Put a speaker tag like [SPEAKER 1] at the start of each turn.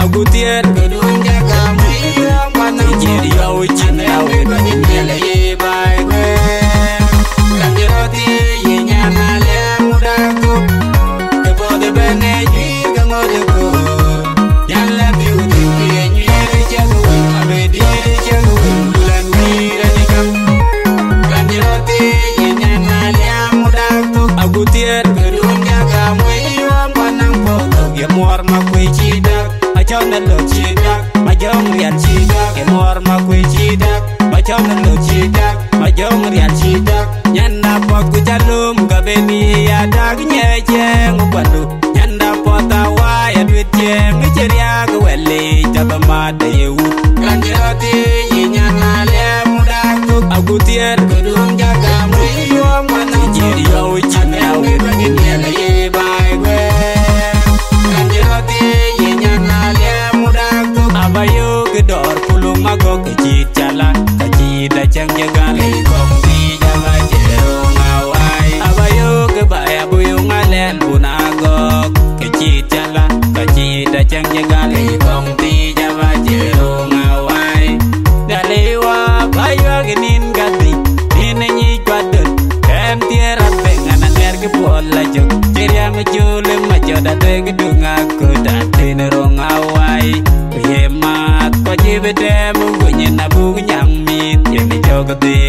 [SPEAKER 1] Agutier gedung jaga meriang panang jadi ucin awe nyele bai we kanjeroti yenya ngale mudaku kebo de bene ji gamode ko yalla biuti yenye jago ame di jago lan mira nikam kanjeroti yenya ngale mudaku agutier gedung jaga meriang panang poto ya muar makwe cidak Macauna lo cidak, majong rian cidak, kemor makwe cidak. Macauna lo cidak, majong rian cidak. Nyanda poku jalum gabeni adag nyejeng upandu. Nyanda potawa ya duit jeng ceria gwele jaba made yewu. Kanjeroti yinya ngale mudaku agutier gedung jaga mriwang mana jadi yo cina we nyele ye bai we. Kanjeroti Abayo gedor pulung magok kecit jalan kecit dacang jagal kong di jaga jerung awai Abayo gebaya buyung alen punagok kecit jalan kecit dacang jagal kong di jaga jerung awai Dalewa bayo genin gati ninenyi kwadut kem tiara pengan anger kepola jok ceriang julem majoda te gedung aku datin rong awai Yemat ko jibete mungunye na bunyang mit yemi jogade